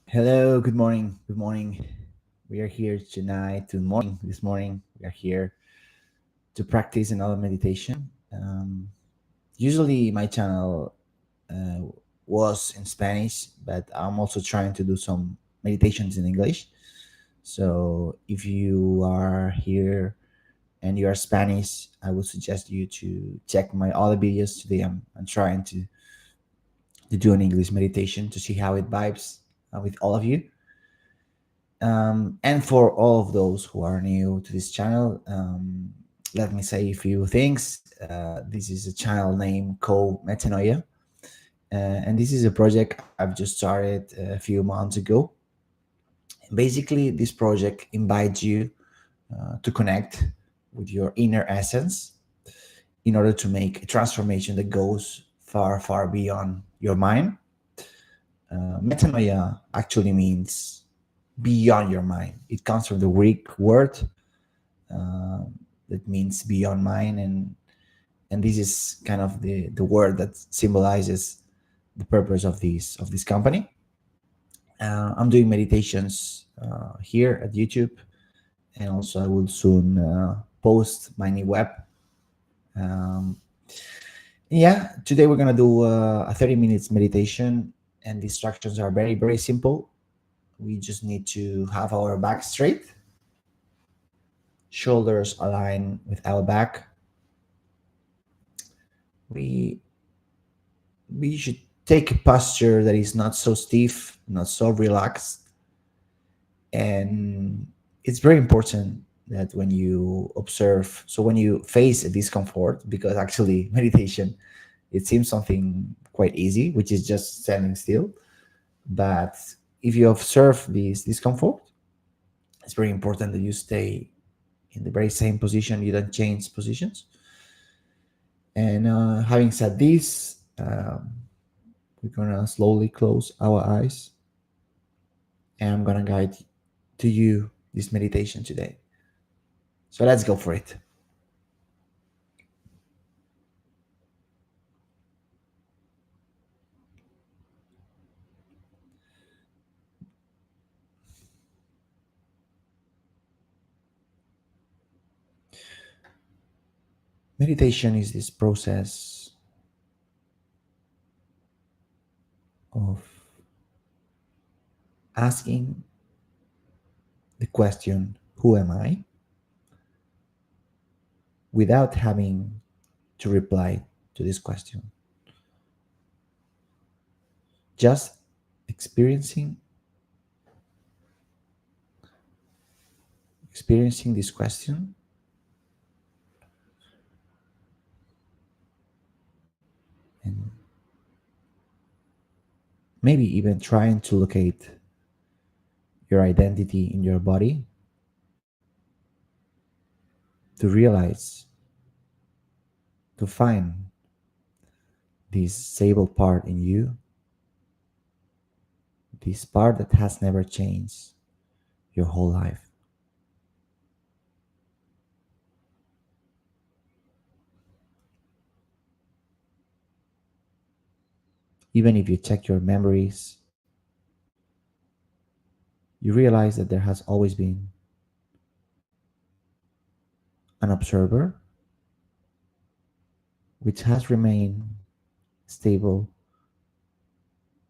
Hello, good morning. Good morning. We are here tonight, this morning. We are here to practice another meditation. Usually, my channel uh, was in Spanish, but I'm also trying to do some meditations in English. So, if you are here and you are Spanish, I would suggest you to check my other videos today. I'm trying to do an English meditation to see how it vibes with all of you. And for all of those who are new to this channel, let me say a few things. This is a channel name called Metanoia, and this is a project I've just started a few months ago. Basically, this project invites you to connect with your inner essence in order to make a transformation that goes far, far beyond your mind. Metanoia actually means beyond your mind. It comes from the Greek word uh, that means beyond mind, and this is kind of the word that symbolizes the purpose of this company. I'm doing meditations here at YouTube, and also I will soon post my new web. Um, yeah, today we're gonna do a 30 minutes meditation, and the instructions are very very simple. We just need to have our back straight, shoulders aligned with our back. We we should take a posture that is not so stiff, not so relaxed. And it's very important that when you observe, so when you face a discomfort, because actually meditation, it seems something quite easy, which is just standing still. But if you observe this discomfort, it's very important that you stay in the very same position, you don't change positions. And having said this, we're gonna slowly close our eyes, and I'm gonna guide to you this meditation today. So let's go for it. Meditation is this process of asking the question, who am I? Without having to reply to this question. Just experiencing this question, and maybe even trying to locate your identity in your body, to realize, to find this stable part in you, this part that has never changed your whole life. Even if you check your memories, you realize that there has always been an observer which has remained stable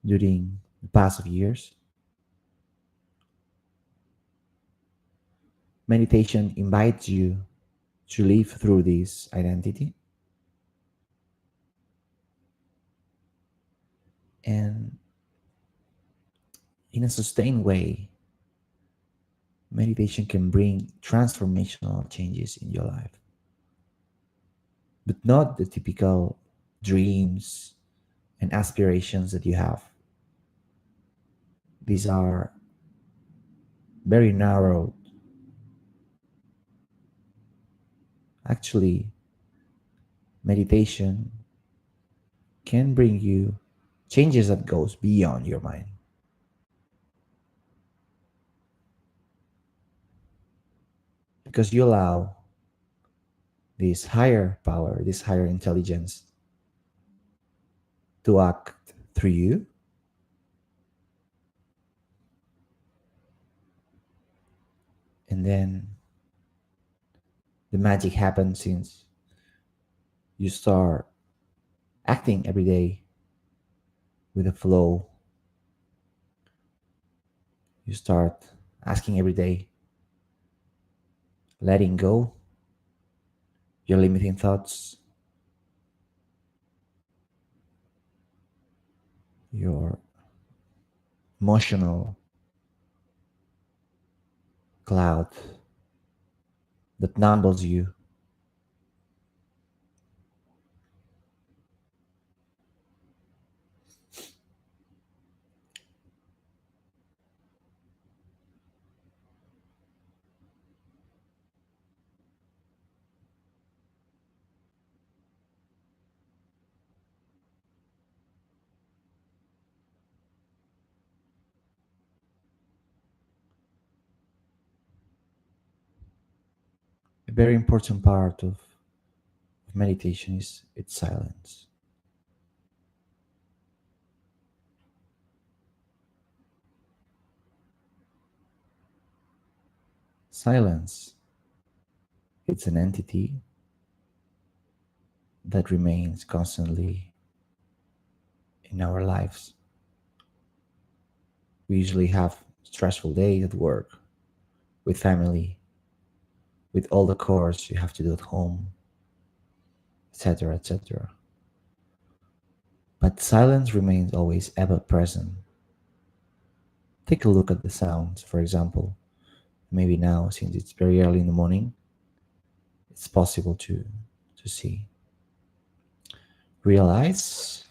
during the past of years. Meditation invites you to live through this identity, and in a sustained way, meditation can bring transformational changes in your life, but not the typical dreams and aspirations that you have. These are very narrow. Actually, meditation can bring you changes that goes beyond your mind, because you allow this higher power, this higher intelligence to act through you, And then the magic happens since you start acting every day with a flow. You start asking every day, letting go your limiting thoughts, your emotional cloud that numbs you. A very important part of meditation is its silence. Silence, it's an entity that remains constantly in our lives. We usually have stressful days at work, with family, with all the chores you have to do at home, etc., etc. But silence remains always ever present. Take a look at the sounds, for example. Maybe now, since it's very early in the morning, it's possible to see. Realize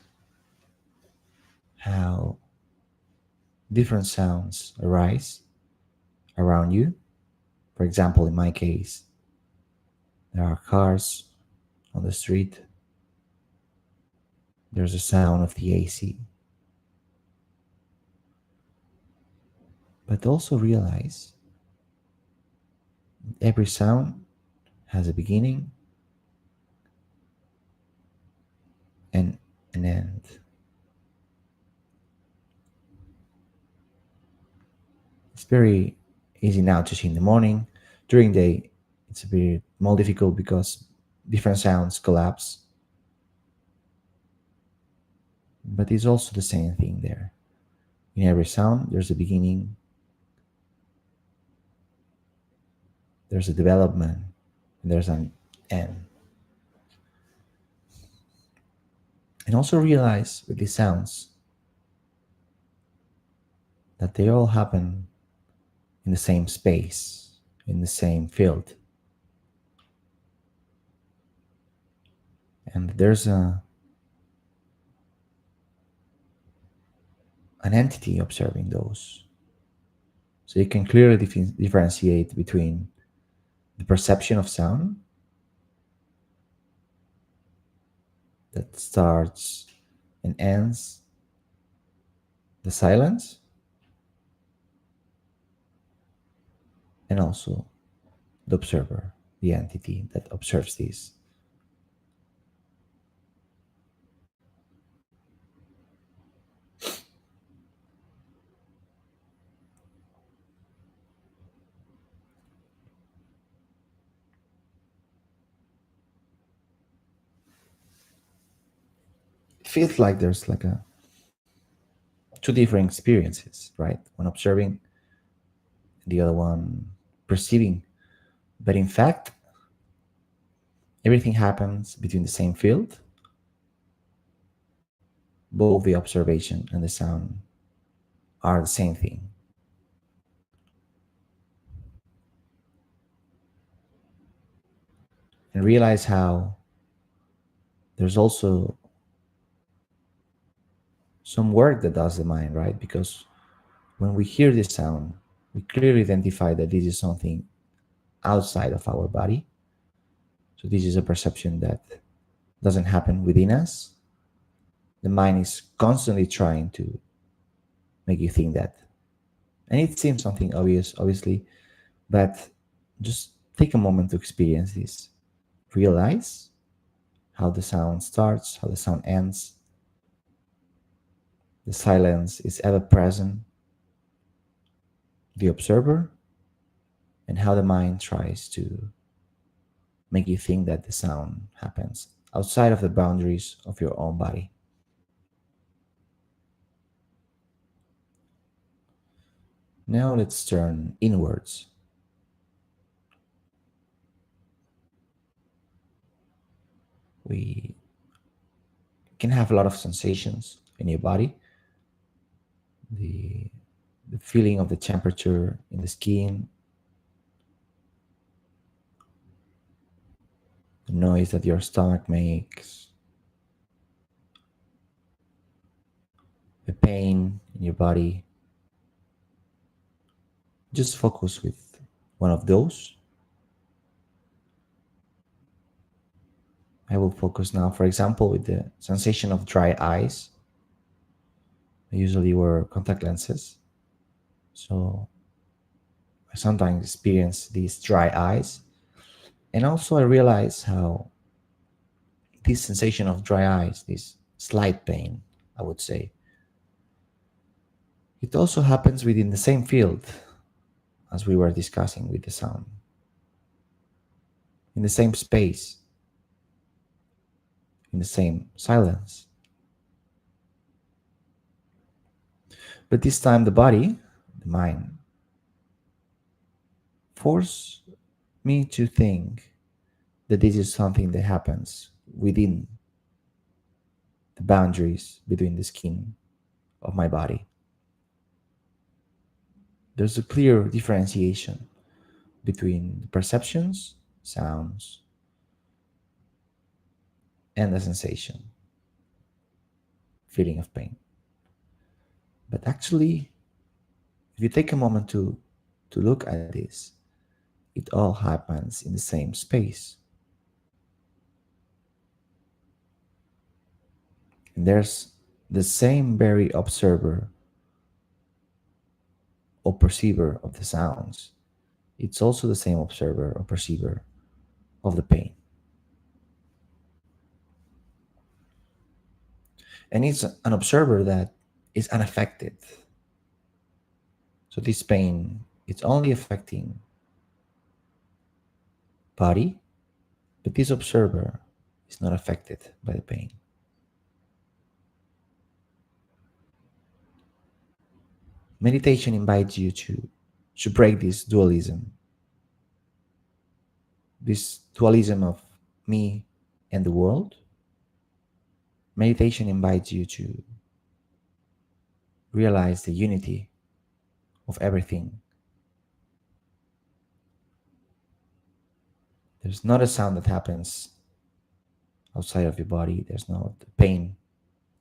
how different sounds arise around you. For example, in my case, there are cars on the street, there's a sound of the AC. But also realize every sound has a beginning and an end. It's very easy now to see in the morning. During the day, it's a bit more difficult because different sounds collapse. But it's also the same thing there. In every sound, there's a beginning, there's a development, and there's an end. And also realize with these sounds that they all happen in the same space, in the same field. And there's an entity observing those. So you can clearly differentiate between the perception of sound that starts and ends, the silence, and also the observer, the entity that observes these. It feels like there's like a two different experiences, right? One observing, the other one perceiving. But in fact, everything happens between the same field. Both the observation and the sound are the same thing. And realize how there's also some work that does the mind, right? Because when we hear this sound, we clearly identify that this is something outside of our body. So this is a perception that doesn't happen within us. The mind is constantly trying to make you think that. And it seems something obvious, obviously, but just take a moment to experience this. Realize how the sound starts, how the sound ends. The silence is ever present. The observer and how the mind tries to make you think that the sound happens outside of the boundaries of your own body. Now let's turn inwards. We can have a lot of sensations in your body. The, the feeling of the temperature in the skin, the noise that your stomach makes, the pain in your body. Just focus with one of those. I will focus now, for example, with the sensation of dry eyes. I usually wear contact lenses, so I sometimes experience these dry eyes. And also, I realize how this sensation of dry eyes, this slight pain, I would say, it also happens within the same field as we were discussing with the sound, in the same space, in the same silence. But this time, the body, the mind, force me to think that this is something that happens within the boundaries between the skin of my body. There's a clear differentiation between the perceptions, sounds, and the sensation, feeling of pain. But actually, if you take a moment to look at this, it all happens in the same space. And there's the same very observer or perceiver of the sounds. It's also the same observer or perceiver of the pain. And it's an observer that is unaffected. So this pain, it's only affecting body, but this observer is not affected by the pain. Meditation invites you to break this dualism of me and the world. Meditation invites you to realize the unity of everything. There's not a sound that happens outside of your body. There's no pain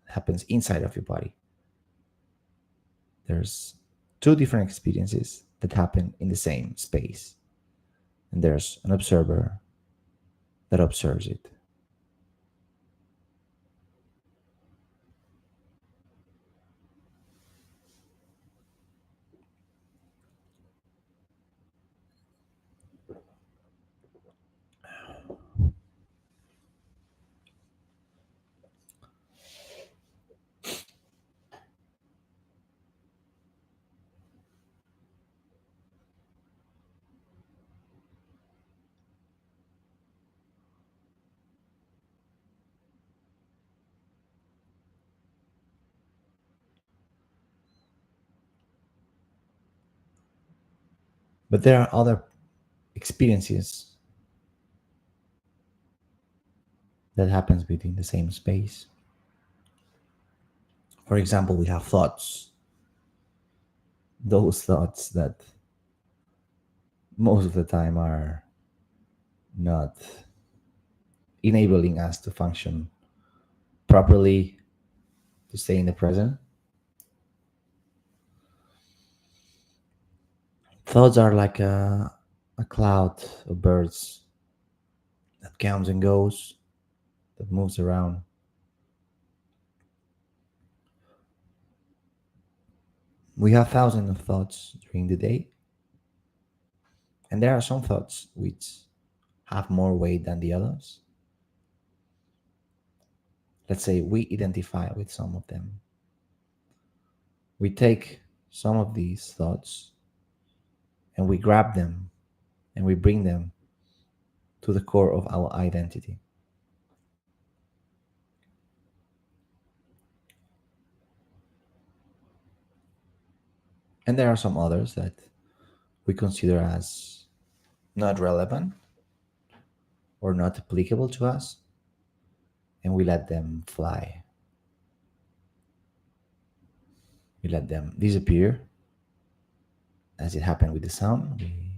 that happens inside of your body. There's two different experiences that happen in the same space. And there's an observer that observes it. But there are other experiences that happens within the same space. For example, we have thoughts. Those thoughts that most of the time are not enabling us to function properly, to stay in the present. Thoughts are like a cloud of birds that comes and goes, that moves around. We have thousands of thoughts during the day, and there are some thoughts which have more weight than the others. Let's say we identify with some of them. We take some of these thoughts and we grab them and we bring them to the core of our identity. And there are some others that we consider as not relevant or not applicable to us, and we let them fly. We let them disappear as it happened with the sound. We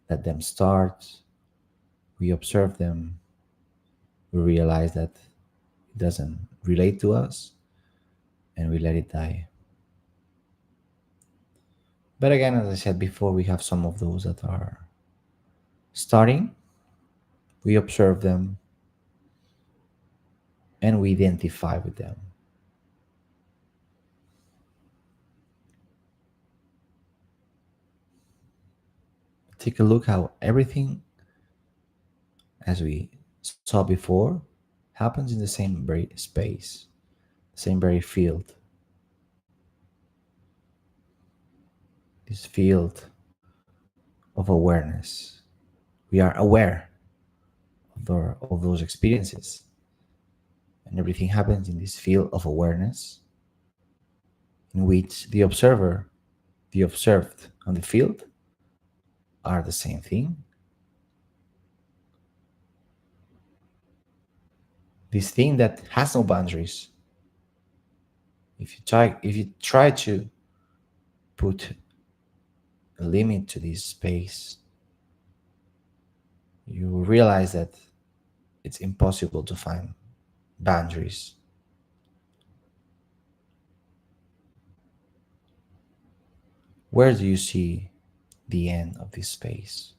let them start, we observe them, we realize that it doesn't relate to us, and we let it die. But again, as I said before, we have some of those that are starting, we observe them, and we identify with them. Take a look how everything, as we saw before, happens in the same very space, same very field. This field of awareness. We are aware of those experiences, and everything happens in this field of awareness in which the observer, the observed, and the field are the same thing. This thing that has no boundaries. If you try to put a limit to this space, you will realize that it's impossible to find boundaries. Where do you see the end of this space?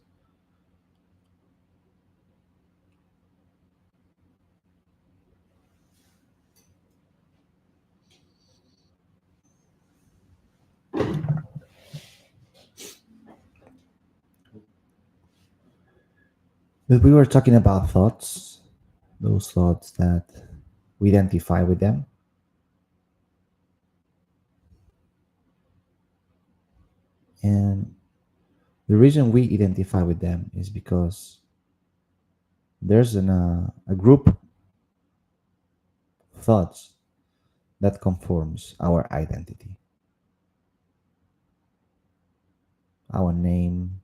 But we were talking about thoughts, those thoughts that we identify with them. And the reason we identify with them is because there's a group of thoughts that conforms our identity, our name,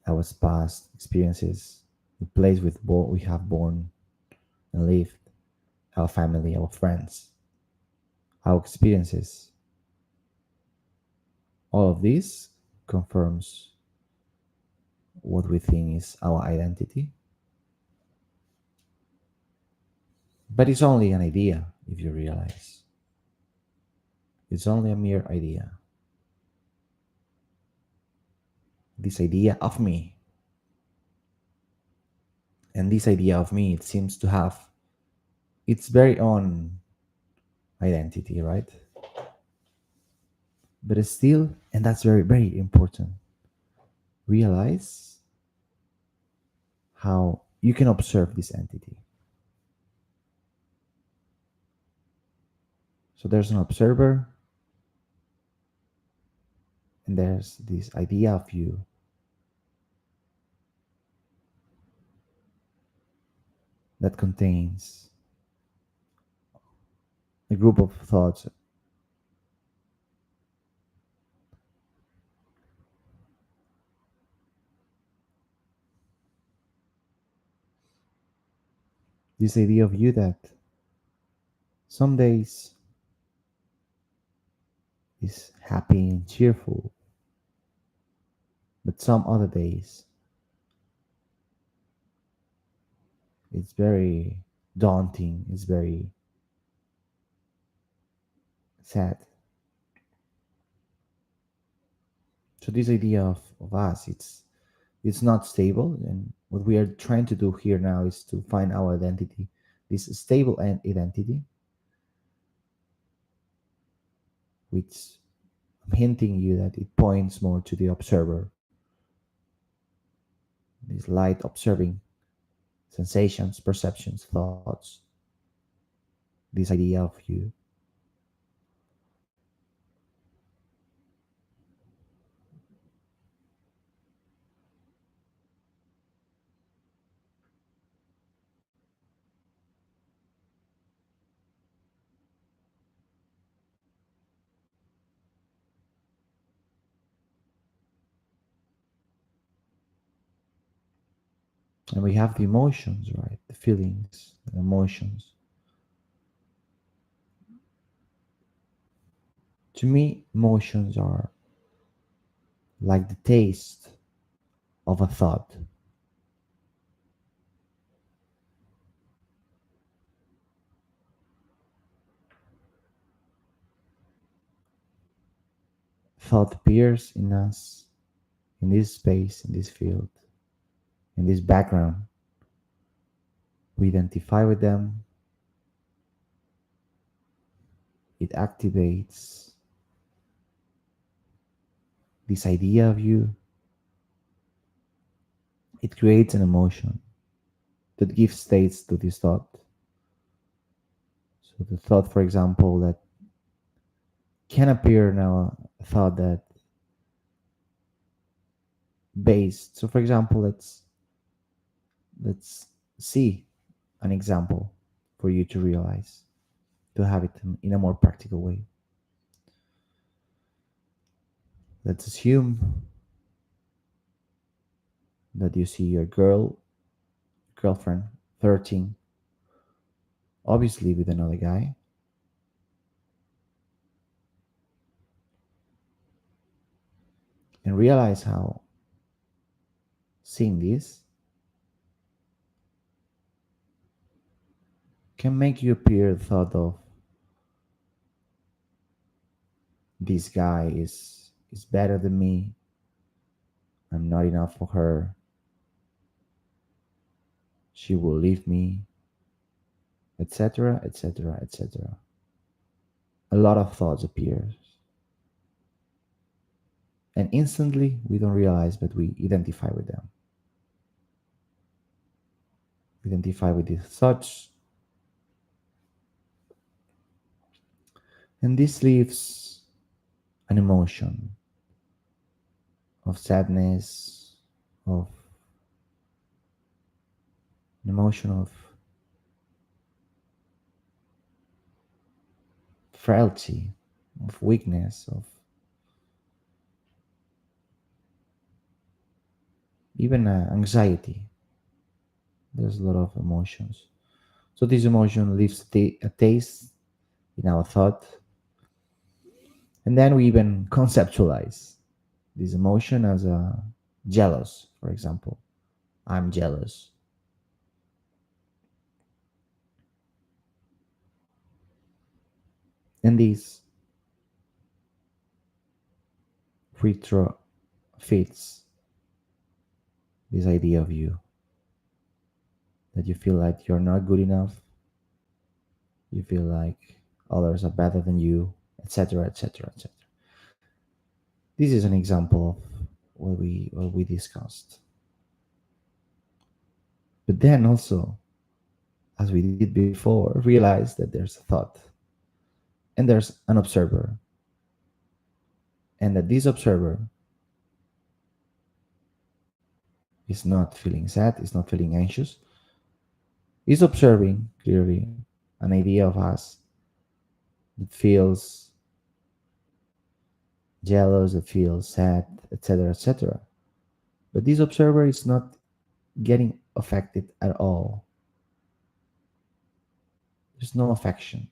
our past experiences, the place we have born and lived, our family, our friends, our experiences. All of this confirms what we think is our identity. But it's only an idea, if you realize. It's only a mere idea. This idea of me. And this idea of me, it seems to have its very own identity, right? But it's still, and that's very, very important, realize how you can observe this entity. So there's an observer, and there's this idea of you that contains a group of thoughts. This idea of you that some days is happy and cheerful, but some other days it's very daunting, it's very sad. So this idea of us, it's not stable, and what we are trying to do here now is to find our identity, this stable identity, which I'm hinting you that it points more to the observer, this light observing sensations, perceptions, thoughts, this idea of you. And we have the emotions, right? The feelings, the emotions. To me, emotions are like the taste of a thought. Thought appears in us, in this space, in this field, in this background. We identify with them, it activates this idea of you, it creates an emotion that gives states to this thought. So the thought, for example, that can appear now, a thought that based. So for example, let's see an example for you to realize, to have it in a more practical way. Let's assume that you see your girlfriend, 13, obviously with another guy, and realize how seeing this can make you appear the thought of this guy is better than me, I'm not enough for her, she will leave me, etc., etc., etc. A lot of thoughts appear, and instantly we don't realize, but we identify with them. We identify with these thoughts, and this leaves an emotion of sadness, of an emotion of frailty, of weakness, of even anxiety. There's a lot of emotions. So this emotion leaves a taste in our thought, and then we even conceptualize this emotion as a jealous, for example. I'm jealous. And this retro fits this idea of you, that you feel like you're not good enough, you feel like others are better than you, etc., etc., etc. This is an example of what we discussed. But then also, as we did before, realize that there's a thought and there's an observer, and that this observer is not feeling sad, is not feeling anxious, is observing clearly an idea of us that feels jealous, that feels sad, etc., etc. But this observer is not getting affected at all. There's no affection.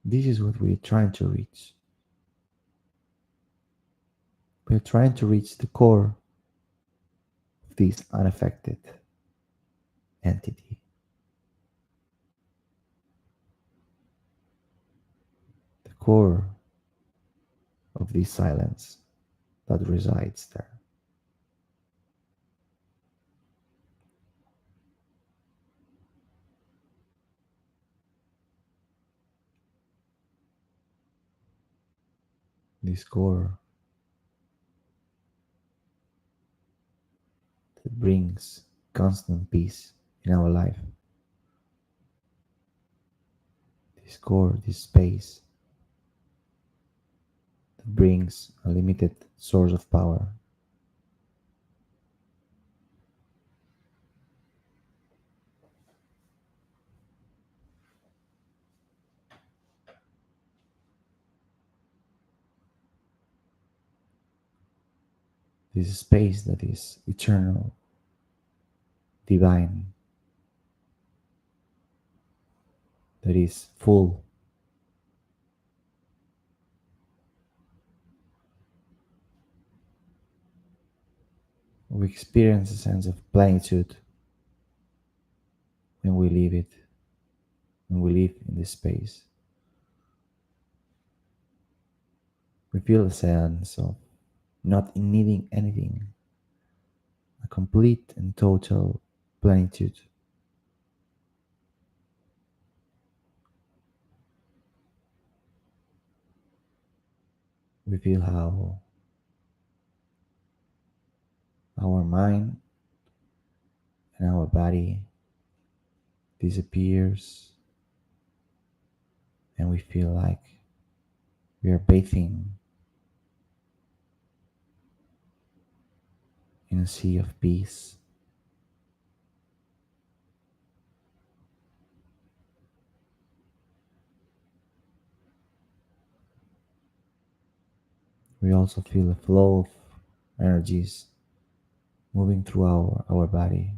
This is what we're trying to reach. We're trying to reach the core of this unaffected entity, the core of this silence that resides there. This core that brings constant peace in our life. This core, this space that brings a limited source of power. this space that is eternal, divine, that is full. We experience a sense of plenitude when we live it, when we live in this space. We feel a sense of not needing anything, a complete and total plenitude. We feel how our mind and our body disappears, and we feel like we are bathing in a sea of peace. We also feel a flow of energies moving through our body.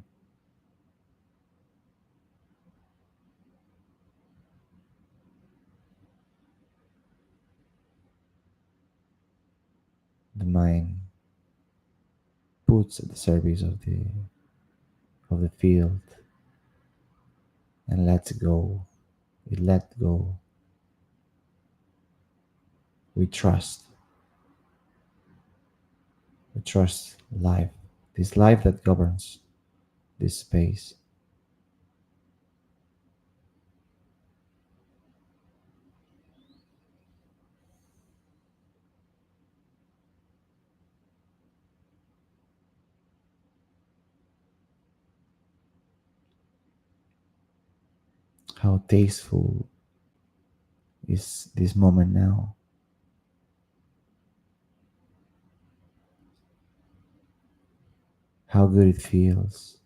The mind puts at the service of the field and lets go. It let go. We trust. We trust life. This life that governs this space. How tasteful is this moment now? How good it feels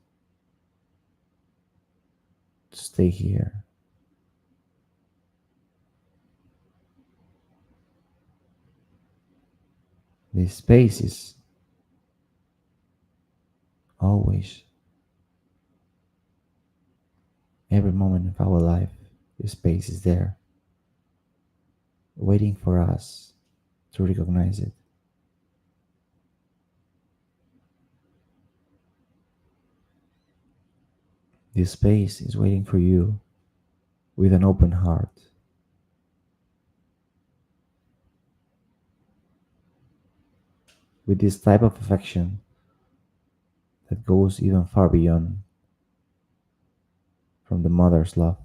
to stay here. This space is always, every moment of our life, this space is there, waiting for us to recognize it. This space is waiting for you with an open heart, with this type of affection that goes even far beyond from the mother's love.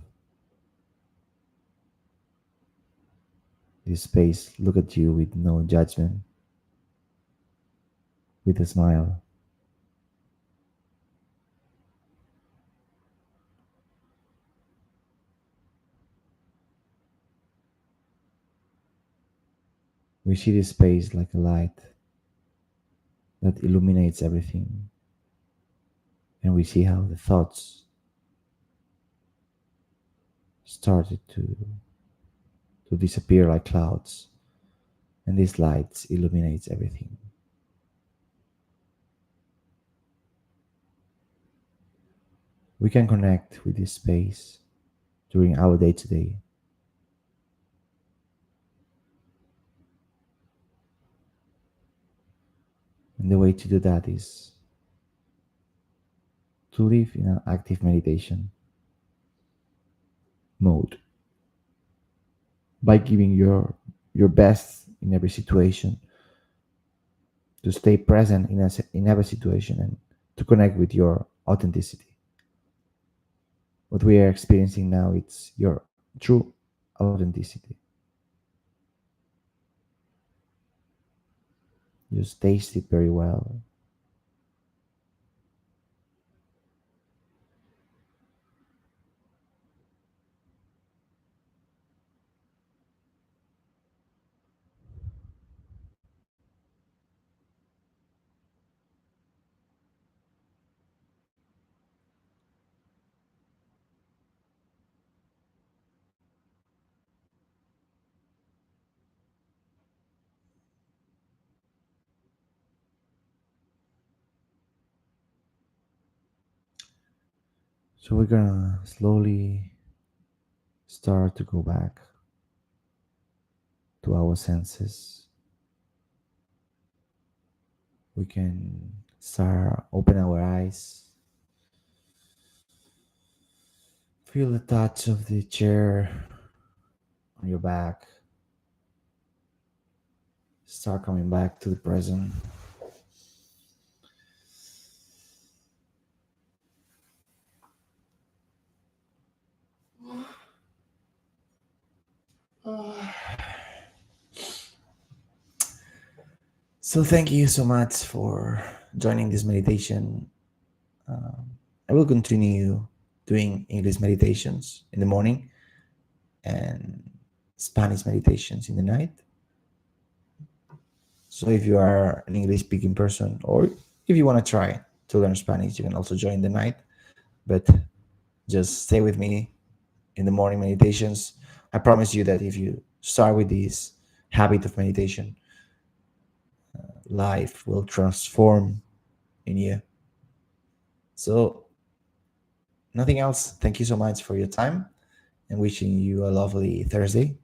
This space look at you with no judgment, with a smile. We see this space like a light that illuminates everything, and we see how the thoughts started to disappear like clouds, and this light illuminates everything. We can connect with this space during our day to day. And the way to do that is to live in an active meditation mode by giving your best in every situation, to stay present in every situation and to connect with your authenticity. What we are experiencing now, it's your true authenticity. Just taste it very well. So we're gonna slowly start to go back to our senses. We can start open our eyes, feel the touch of the chair on your back, start coming back to the present. So thank you so much for joining this meditation. I will continue doing English meditations in the morning and Spanish meditations in the night. So if you are an English speaking person, or if you want to try to learn Spanish, you can also join the night. But just stay with me in the morning meditations. I promise you that if you start with this habit of meditation, life will transform in you. So nothing else. Thank you so much for your time and wishing you a lovely Thursday.